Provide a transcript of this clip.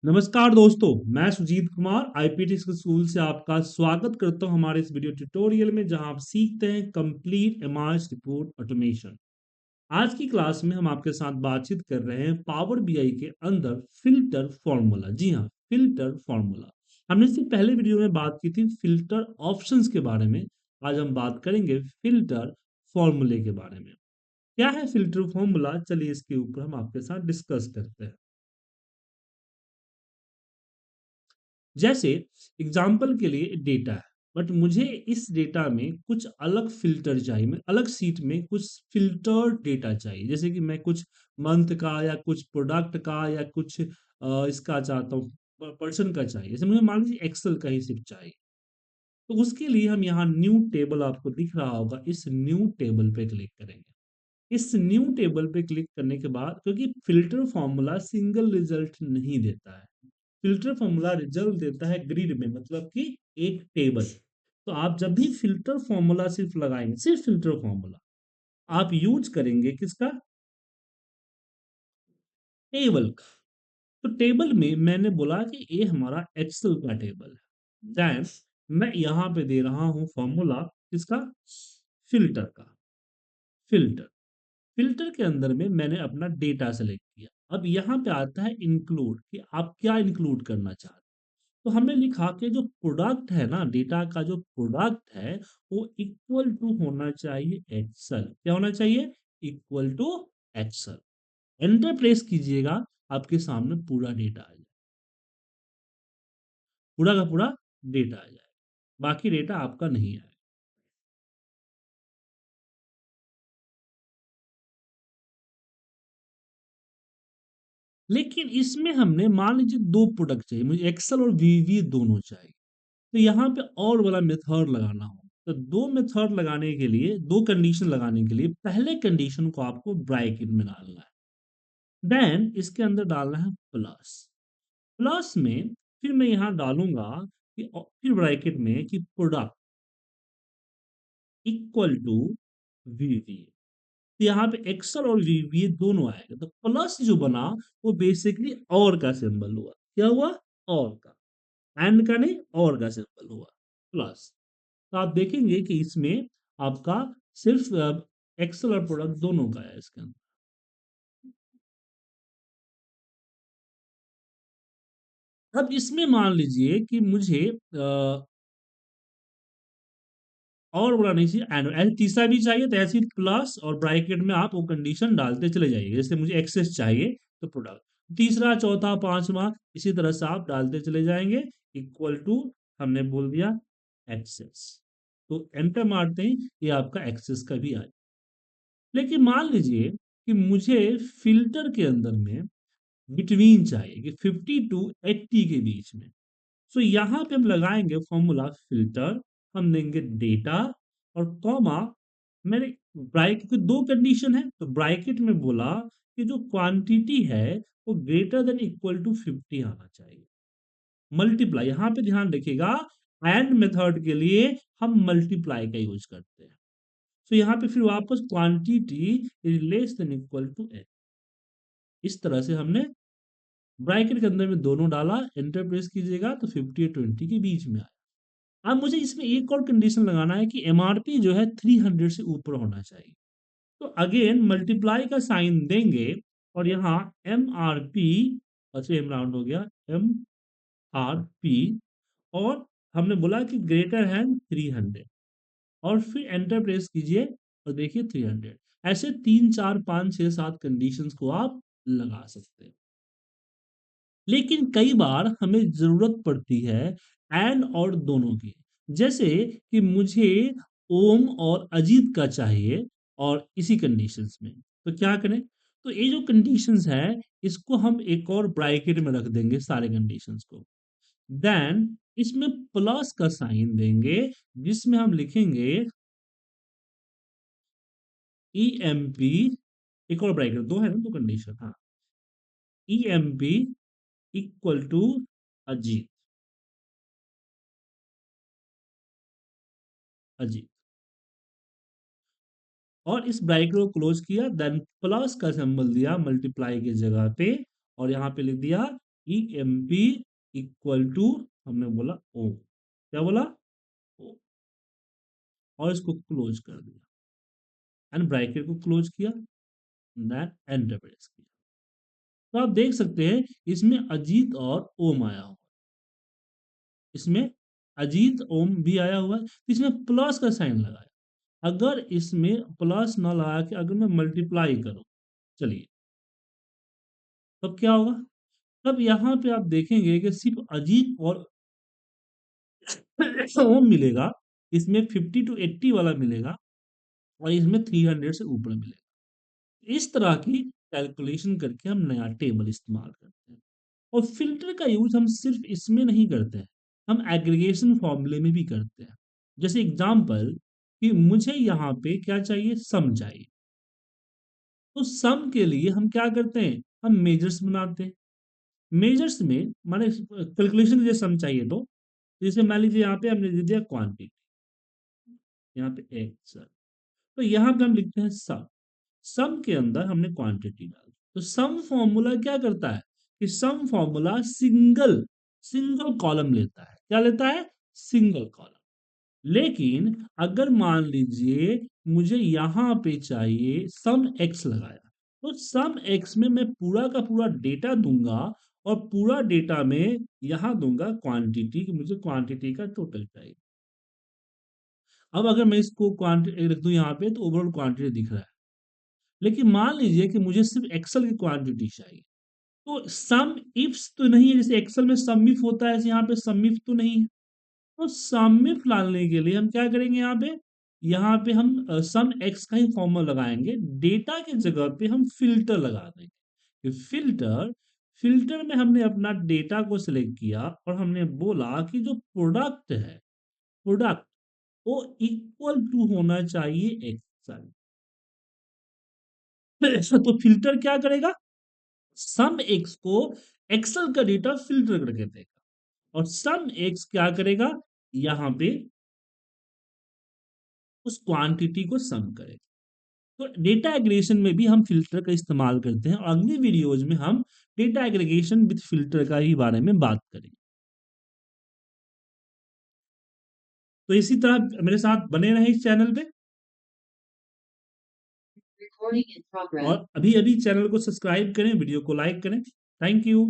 नमस्कार दोस्तों, मैं सुजीत कुमार आईपीटी स्कूल से आपका स्वागत करता हूं हमारे इस वीडियो ट्यूटोरियल में जहां आप सीखते हैं कंप्लीट एमआरएस रिपोर्ट ऑटोमेशन। आज की क्लास में हम आपके साथ बातचीत कर रहे हैं पावर बीआई के अंदर फिल्टर फॉर्मूला। जी हाँ, फिल्टर फॉर्मूला। हमने इससे पहले वीडियो में बात की थी फिल्टर ऑप्शंस के बारे में। आज हम बात करेंगे फिल्टर फॉर्मूले के बारे में। क्या है फिल्टर फॉर्मूला, चलिए इसके ऊपर हम आपके साथ डिस्कस करते हैं। जैसे एग्जाम्पल के लिए डेटा है, बट मुझे इस डेटा में कुछ अलग फिल्टर चाहिए, मैं अलग सीट में कुछ फिल्टर डेटा चाहिए। जैसे कि मैं कुछ मंथ का या कुछ प्रोडक्ट का या कुछ इसका चाहता हूँ, पर्सन का चाहिए। जैसे मुझे मान लीजिए एक्सेल का ही सिर्फ चाहिए, तो उसके लिए हम यहाँ न्यू टेबल, आपको दिख रहा होगा, इस न्यू टेबल पे क्लिक करेंगे। इस न्यू टेबल पे क्लिक करने के बाद, क्योंकि फिल्टर फॉर्मूला सिंगल रिजल्ट नहीं देता है, फिल्टर फॉर्मूला रिजल्ट देता है ग्रिड में, मतलब कि एक टेबल। तो आप जब भी फिल्टर फॉर्मूला सिर्फ लगाएंगे, सिर्फ फिल्टर फॉर्मूला आप यूज करेंगे किसका, टेबल का। तो टेबल में मैंने बोला कि ये हमारा एक्सेल का टेबल है, देन मैं यहां पे दे रहा हूं फॉर्मूला किसका, फिल्टर का। फिल्टर फिल्टर के अंदर में मैंने अपना डेटा सेलेक्ट किया। अब यहाँ पे आता है इंक्लूड, कि आप क्या इंक्लूड करना चाहते हैं। तो हमने लिखा कि जो प्रोडक्ट है ना, डेटा का जो प्रोडक्ट है वो इक्वल टू होना चाहिए एक्सेल। क्या होना चाहिए, equal to Excel. Enter press कीजिएगा, आपके सामने पूरा डेटा आ जाए, पूरा का पूरा डेटा आ जाए, बाकी डेटा आपका नहीं आए। लेकिन इसमें हमने मान लीजिए दो प्रोडक्ट चाहिए, मुझे एक्सेल और वीवी दोनों चाहिए। तो यहाँ पे और वाला मेथड लगाना हो, तो दो मेथड लगाने के लिए, दो कंडीशन लगाने के लिए, पहले कंडीशन को आपको ब्रैकेट में डालना है, देन इसके अंदर डालना है प्लस। प्लस में फिर मैं यहाँ डालूंगा कि फिर ब्रैकेट में कि प्रोडक्ट इक्वल टू वीवी। तो यहाँ पे एक्सेल और वीवी दोनों आएगा, तो प्लस जो बना वो बेसिकली और का सिंबल हुआ। क्या हुआ, और का, एंड का नहीं, और का सिंबल हुआ, प्लस। तो आप देखेंगे कि इसमें आपका सिर्फ एक्सेल और प्रोडक्ट दोनों का है इसके अंदर। अब इसमें मान लीजिए कि मुझे और बोला नहीं चाहिए, एंड ऐसे तीसरा भी चाहिए, तो ऐसे प्लस और ब्रैकेट में आप वो कंडीशन डालते चले जाइए। जैसे मुझे एक्सेस चाहिए तो प्रोडक्ट, तीसरा चौथा पांचवा इसी तरह से आप डालते चले जाएंगे, इक्वल टू हमने बोल दिया एक्सेस। तो एंटर मारते ही ये आपका एक्सेस का भी आया। लेकिन मान लीजिए कि मुझे फिल्टर के अंदर में बिटवीन चाहिए, कि 50 टू 80 के बीच में। सो यहाँ पे हम लगाएंगे फॉर्मूला फिल्टर, हम देंगे डेटा और कॉमा, मैंने ब्रैकेट की दो कंडीशन है, तो ब्रैकेट में बोला कि जो क्वांटिटी है वो ग्रेटर देन इक्वल टू 50 आना चाहिए। मल्टीप्लाई, यहाँ पे ध्यान रखिएगा, एंड मेथड के लिए हम मल्टीप्लाई का यूज करते हैं। तो यहाँ पे फिर वापस quantity is less than equal to N. इस तरह से हमने ब्रैकेट के अंदर में दोनों डाला, एंटर प्रेस कीजिएगा तो 50 और 20 के बीच में आया। अब मुझे इसमें एक और कंडीशन लगाना है कि एमआरपी जो है 300 से ऊपर होना चाहिए। तो अगेन मल्टीप्लाई का साइन देंगे, और यहाँ एम आर पी, अच्छा एम राउंड हो गया, एम आर पी, और हमने बोला कि ग्रेटर है 300, और फिर एंटर प्रेस कीजिए और देखिए 300। ऐसे 3 4 5 6 7 कंडीशंस को आप लगा सकते हैं। लेकिन कई बार हमें जरूरत पड़ती है एंड और दोनों की। जैसे कि मुझे ओम और अजीत का चाहिए, और इसी कंडीशंस में, तो क्या करें, तो ये जो कंडीशंस है इसको हम एक और ब्रैकेट में रख देंगे सारे कंडीशंस को, देन इसमें प्लस का साइन देंगे, जिसमें हम लिखेंगे ई एम पी, एक और ब्रैकेट, दो है ना, दो कंडीशन, हाँ, E M P equal to Ajit. Ajit, और इस ब्रैकेट को क्लोज किया, देन प्लस का सिंबल दिया मल्टीप्लाई की जगह पे, और यहाँ पे लिख दिया E M P equal to हमने बोला ओ, क्या बोला ओ, और इसको क्लोज कर दिया एंड ब्रैकेट को क्लोज किया, देन एंटर प्रेस किया। तो आप देख सकते हैं इसमें अजीत और ओम आया हुआ, इसमें अजीत ओम भी आया हुआ है, तो इसमें प्लस का साइन लगाया। अगर इसमें प्लस ना लगा के अगर मैं मल्टीप्लाई करूं, चलिए तब क्या होगा, तब यहाँ पे आप देखेंगे कि सिर्फ अजीत और ओम मिलेगा, इसमें 50 to 80 वाला मिलेगा और इसमें 300 से ऊपर मिलेगा। इस तरह की कैलकुलेशन करके हम नया टेबल इस्तेमाल करते हैं। और फिल्टर का यूज हम सिर्फ इसमें नहीं करते हैं, हम एग्रीगेशन फॉर्मूले में भी करते हैं। जैसे एग्जांपल कि मुझे यहाँ पे क्या चाहिए, सम चाहिए, तो सम के लिए हम क्या करते हैं, हम मेजर्स बनाते हैं। मेजर्स में माने कैलकुलेशन के लिए सम चाहिए, तो जैसे मान लीजिए यहाँ पे हमने दे दिया क्वांटिटी, यहाँ पे एक्स, तो यहाँ पे हम लिखते हैं सम। सम के अंदर हमने क्वांटिटी डाली, तो सम फॉर्मूला क्या करता है कि some formula single single column लेता है, क्या लेता है, सिंगल कॉलम। लेकिन अगर मान लीजिए मुझे यहां पे चाहिए सम एक्स लगाया, तो सम एक्स में मैं पूरा का पूरा डेटा दूंगा और पूरा डेटा में यहां दूंगा क्वांटिटी, कि मुझे क्वांटिटी का टोटल चाहिए। अब अगर मैं इसको क्वांटिटी रख दूं यहाँ पे, तो ओवरऑल क्वांटिटी दिख रहा है। लेकिन मान लीजिए कि मुझे सिर्फ एक्सेल की क्वांटिटी चाहिए, तो सम इफ्स तो नहीं है, जैसे एक्सेल में सम इफ होता है, ऐसे यहाँ पे सम इफ तो नहीं है। तो सम इफ लाने के लिए हम क्या करेंगे, यहाँ पे हम सम एक्स का ही फॉर्मूला लगाएंगे, डेटा की जगह पे हम फिल्टर लगा देंगे। फिल्टर फिल्टर में हमने अपना डेटा को सिलेक्ट किया और हमने बोला कि जो प्रोडक्ट है, प्रोडक्ट वो इक्वल टू होना चाहिए एक्सेल। तो फिल्टर क्या करेगा, सम एक्स को एक्सेल का डेटा फिल्टर करके देगा और सम एक्स क्या करेगा, यहां पे उस क्वांटिटी को सम करेगा। तो डेटा एग्रीगेशन में भी हम फिल्टर का इस्तेमाल करते हैं और अगली वीडियोज में हम डेटा एग्रीगेशन विद फिल्टर का ही बारे में बात करेंगे। तो इसी तरह मेरे साथ बने रहे इस चैनल पे, और अभी अभी चैनल को सब्सक्राइब करें, वीडियो को लाइक करें। Thank you.